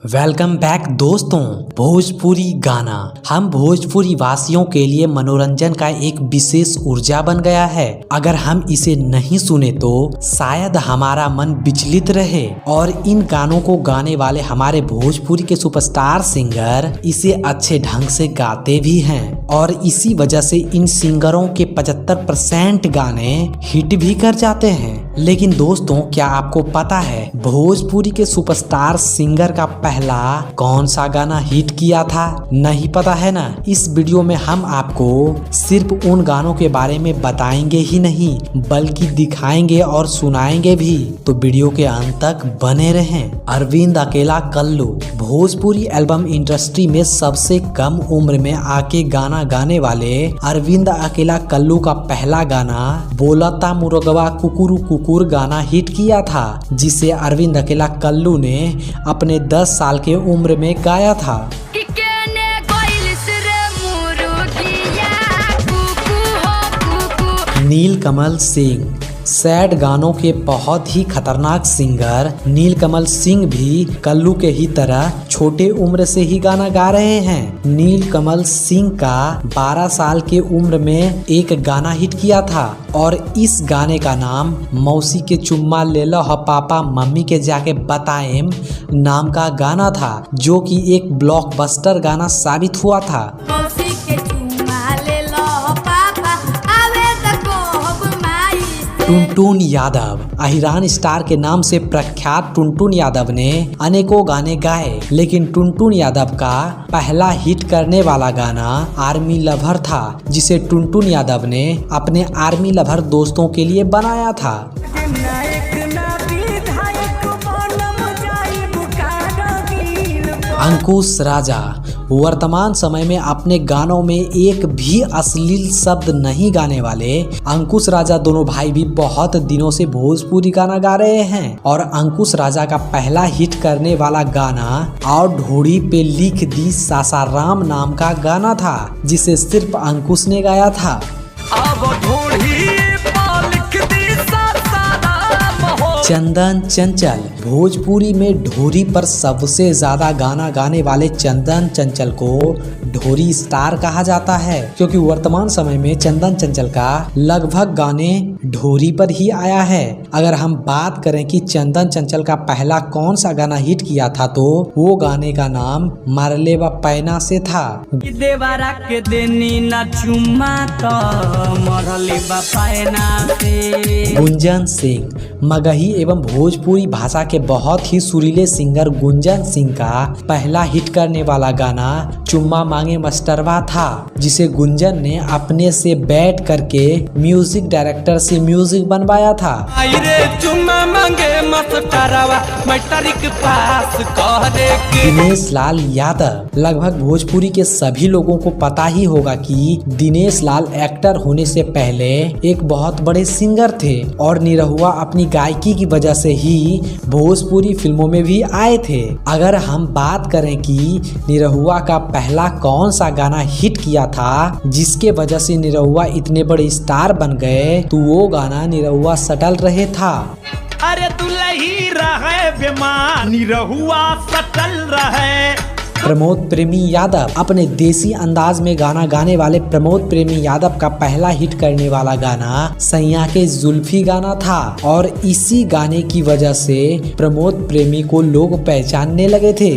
Welcome bank दोस्तों। भोजपुरी गाना हम भोजपुरी वासियों के लिए मनोरंजन का एक विशेष ऊर्जा बन गया है। अगर हम इसे नहीं सुने तो शायद हमारा मन विचलित रहे। और इन गानों को गाने वाले हमारे भोजपुरी के सुपरस्टार सिंगर इसे अच्छे ढंग से गाते भी हैं और इसी वजह से इन सिंगरों के 75% गाने हिट भी कर जाते हैं। लेकिन दोस्तों, क्या आपको पता है भोजपुरी के सुपरस्टार सिंगर का पहला कौन सा गाना हिट किया था? नहीं पता है ना? इस वीडियो में हम आपको सिर्फ उन गानों के बारे में बताएंगे ही नहीं बल्कि दिखाएंगे और सुनाएंगे भी, तो वीडियो के अंत तक बने रहें। अरविंद अकेला कल्लू भोजपुरी एल्बम इंडस्ट्री में सबसे कम उम्र में आके गाना गाने वाले अरविंद अकेला कल्लू का पहला गाना बोलता मुर्गवा कुकुरु कुकुर गाना हिट किया था, जिसे अरविंद अकेला कल्लू ने अपने 10 साल के उम्र में गाया था। नीलकमल सिंह सैड गानों के बहुत ही खतरनाक सिंगर नीलकमल सिंह भी कल्लू के ही तरह छोटे उम्र से ही गाना गा रहे हैं। नीलकमल सिंह का 12 साल के उम्र में एक गाना हिट किया था और इस गाने का नाम मौसी के चुम्मा ले लो ह पापा मम्मी के जाके बताएम नाम का गाना था, जो कि एक ब्लॉकबस्टर गाना साबित हुआ था। टुनटुन यादव अहिरान स्टार के नाम से प्रख्यात टुनटुन यादव ने अनेकों गाने गाए, लेकिन टुनटुन यादव का पहला हिट करने वाला गाना आर्मी लवर था, जिसे टुनटुन यादव ने अपने आर्मी लवर दोस्तों के लिए बनाया था। अंकुश राजा वर्तमान समय में अपने गानों में एक भी अश्लील शब्द नहीं गाने वाले अंकुश राजा दोनों भाई भी बहुत दिनों से भोजपुरी गाना गा रहे हैं। और अंकुश राजा का पहला हिट करने वाला गाना और ढोड़ी पे लिख दी सासाराम नाम का गाना था, जिसे सिर्फ अंकुश ने गाया था। चंदन चंचल भोजपुरी में ढोरी पर सबसे ज्यादा गाना गाने वाले चंदन चंचल को ढोरी स्टार कहा जाता है, क्योंकि वर्तमान समय में चंदन चंचल का लगभग गाने ढोरी पर ही आया है। अगर हम बात करें कि चंदन चंचल का पहला कौन सा गाना हिट किया था, तो वो गाने का नाम मरले व पैना से था। देवरा के देनी ना चुम्मा तो मरले व पैना से। गुंजन सिंह मगही एवं भोजपुरी भाषा के बहुत ही सुरीले सिंगर गुंजन सिंह का पहला हिट करने वाला गाना चुम्मा मांगे मस्टरवा था, जिसे गुंजन ने अपने से बैठ करके म्यूजिक डायरेक्टर से म्यूजिक बनवाया था। चुम्मा मांगे मस्टरवा मैट्रिक पास कह दे। दिनेश लाल यादव लगभग भोजपुरी के सभी लोगों को पता ही होगा कि दिनेश लाल एक्टर होने से पहले एक बहुत बड़े सिंगर थे और निरहुआ अपनी गायकी की वजह से ही भोजपुरी फिल्मों में भी आए थे। अगर हम बात करें कि निरहुआ का पहला कौन सा गाना हिट किया था जिसके वजह से निरहुआ इतने बड़े स्टार बन गए, तो वो गाना निरहुआ सटल रहे था। अरे दुलही रहे बेमान निरहुआ सटल रहे। प्रमोद प्रेमी यादव अपने देसी अंदाज में गाना गाने वाले प्रमोद प्रेमी यादव का पहला हिट करने वाला गाना सैया के जुल्फी गाना था और इसी गाने की वजह से प्रमोद प्रेमी को लोग पहचानने लगे थे।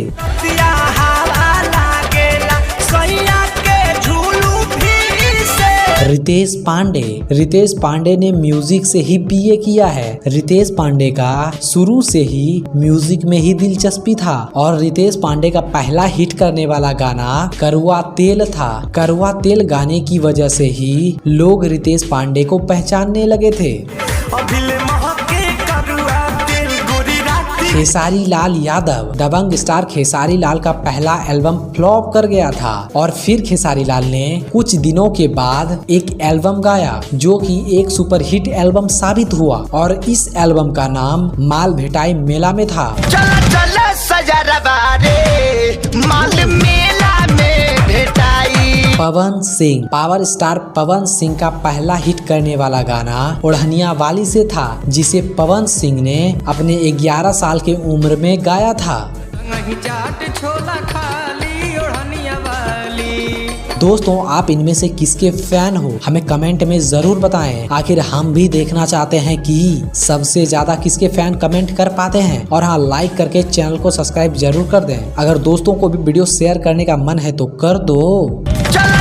रितेश पांडे ने म्यूजिक से ही बीए किया है। रितेश पांडे का शुरू से ही म्यूजिक में ही दिलचस्पी था और रितेश पांडे का पहला हिट करने वाला गाना करुआ तेल था। करुआ तेल गाने की वजह से ही लोग रितेश पांडे को पहचानने लगे थे। खेसारी लाल यादव दबंग स्टार खेसारी लाल का पहला एल्बम फ्लॉप कर गया था और फिर खेसारी लाल ने कुछ दिनों के बाद एक एल्बम गाया, जो कि एक सुपरहिट एल्बम साबित हुआ और इस एल्बम का नाम माल भेटाई मेला में था। चला चला सजरवा रे माल मेला में भेटाई। पवन सिंह पावर स्टार पवन सिंह का पहला हिट करने वाला गाना ओढ़निया वाली से था, जिसे पवन सिंह ने अपने 11 साल के उम्र में गाया था। संग ही चाट छोला खाली ओढ़निया वाली। दोस्तों आप इनमें से किसके फैन हो हमें कमेंट में जरूर बताएं। आखिर हम भी देखना चाहते हैं कि सबसे ज्यादा किसके फैन कमेंट कर पाते हैं। और हाँ, लाइक करके चैनल को सब्सक्राइब जरूर कर दें। अगर दोस्तों को भी वीडियो शेयर करने का मन है तो कर दो। चला